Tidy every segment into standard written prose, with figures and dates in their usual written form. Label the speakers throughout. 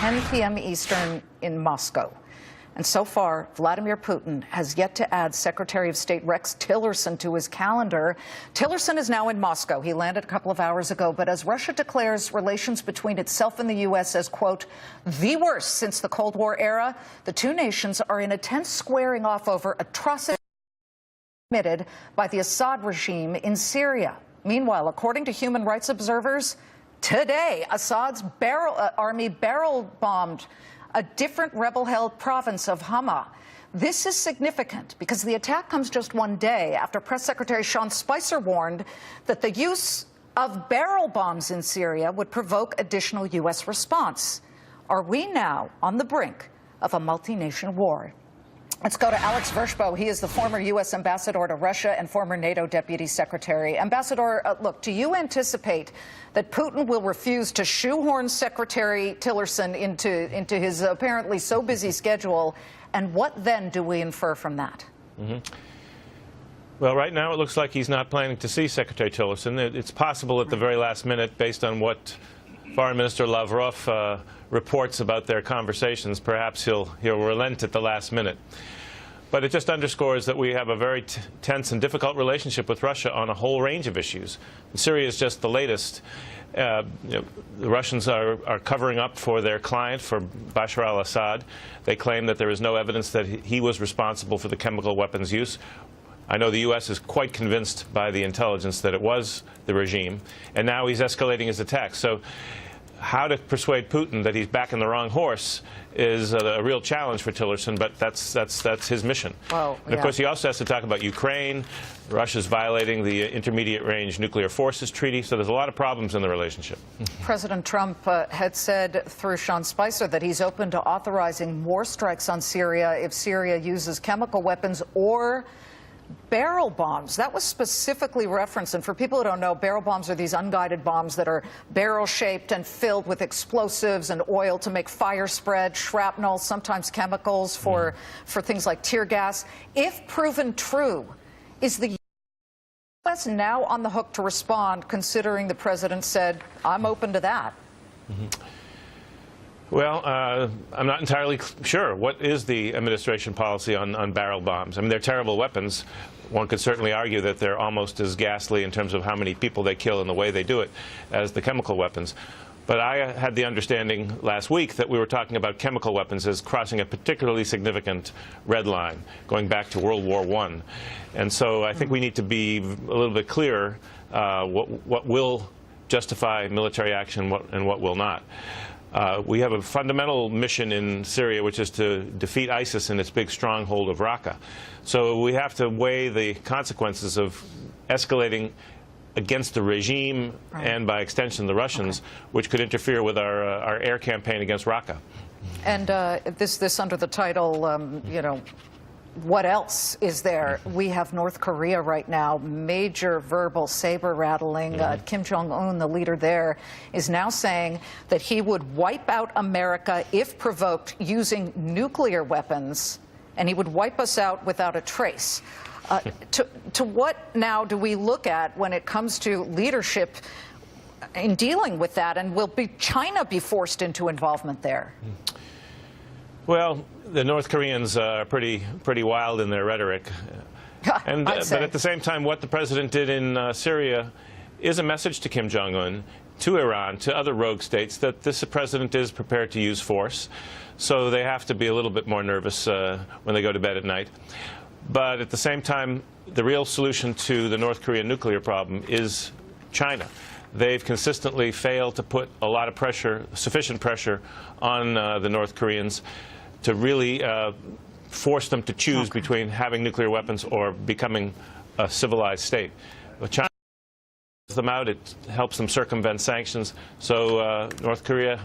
Speaker 1: 10 p.m. Eastern in Moscow. And so far, Vladimir Putin has yet to add Secretary of State Rex Tillerson to his calendar. Tillerson is now in Moscow. He landed a couple of hours ago. But as Russia declares relations between itself and the U.S. as, quote, the worst since the Cold War era, the two nations are in a tense squaring off over atrocities committed by the Assad regime in Syria. Meanwhile, according to human rights observers, today, Assad's army barrel-bombed a different rebel-held province of Hama. This is significant because the attack comes just one day after Press Secretary Sean Spicer warned that the use of barrel bombs in Syria would provoke additional U.S. response. Are we now on the brink of a multi-nation war? Let's go to Alex Vershbow. He is the former U.S. ambassador to Russia and former NATO deputy secretary. Ambassador, look, do you anticipate that Putin will refuse to shoehorn Secretary Tillerson into his apparently so busy schedule? And what then do we infer from that?
Speaker 2: Well, right now it looks like he's not planning to see Secretary Tillerson. It's possible at the very last minute, based on what Foreign Minister Lavrov reports about their conversations, perhaps he'll relent at the last minute. But it just underscores that we have a very tense and difficult relationship with Russia on a whole range of issues. Syria is just the latest. The Russians are covering up for their client, for Bashar al-Assad. They claim that there is no evidence that he was responsible for the chemical weapons use. I know the U.S. is quite convinced by the intelligence that it was the regime, and now he's escalating his attacks. So how to persuade Putin that he's backing the wrong horse is a real challenge for Tillerson, but that's his mission.
Speaker 1: Well,
Speaker 2: and of course, he also has to talk about Ukraine. Russia's violating the Intermediate-Range Nuclear Forces Treaty, so there's a lot of problems in the relationship.
Speaker 1: President Trump had said through Sean Spicer that he's open to authorizing more strikes on Syria if Syria uses chemical weapons or barrel bombs. That was specifically referenced. And for people who don't know, barrel bombs are these unguided bombs that are barrel-shaped and filled with explosives and oil to make fire spread, shrapnel, sometimes chemicals for things like tear gas. If proven true, is the U.S. now on the hook to respond, considering the president said, I'm open to that?
Speaker 2: Well, I'm not entirely sure. What is the administration policy on barrel bombs? I mean, they're terrible weapons. One could certainly argue that they're almost as ghastly in terms of how many people they kill and the way they do it as the chemical weapons. But I had the understanding last week that we were talking about chemical weapons as crossing a particularly significant red line, going back to World War I. And so I think we need to be a little bit clearer what will justify military action and what will not. We have a fundamental mission in Syria, which is to defeat ISIS in its big stronghold of Raqqa. So we have to weigh the consequences of escalating against the regime and, by extension, the Russians, which could interfere with our air campaign against Raqqa.
Speaker 1: And this under the title, you know, what else is there? We have North Korea right now, major verbal saber rattling. Kim Jong-un, the leader there, is now saying that he would wipe out America if provoked using nuclear weapons, and he would wipe us out without a trace. To what now do we look at when it comes to leadership in dealing with that, and will China be forced into involvement there?
Speaker 2: Well, the North Koreans are pretty wild in their rhetoric. But at the same time, what the president did in Syria is a message to Kim Jong-un, to Iran, to other rogue states, that this president is prepared to use force. So they have to be a little bit more nervous when they go to bed at night. But at the same time, the real solution to the North Korean nuclear problem is China. They've consistently failed to put a lot of pressure, sufficient pressure, on the North Koreans to really force them to choose between having nuclear weapons or becoming a civilized state. But China helps them out. It helps them circumvent sanctions. So North Korea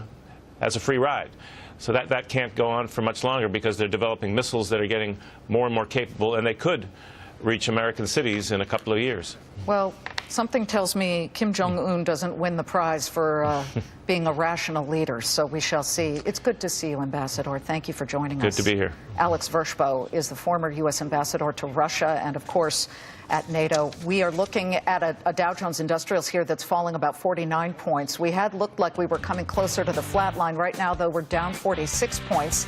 Speaker 2: has a free ride. So that can't go on for much longer because they're developing missiles that are getting more and more capable, and they could reach American cities in a couple of years.
Speaker 1: Well, something tells me Kim Jong-un doesn't win the prize for being a rational leader, so we shall see. It's good to see you, Ambassador. Thank you for joining us.
Speaker 2: Good to be here.
Speaker 1: Alex Vershbow is the former U.S. ambassador to Russia and, of course, at NATO. We are looking at a Dow Jones Industrials here that's falling about 49 points. We had looked like we were coming closer to the flat line. Right now, though, we're down 46 points.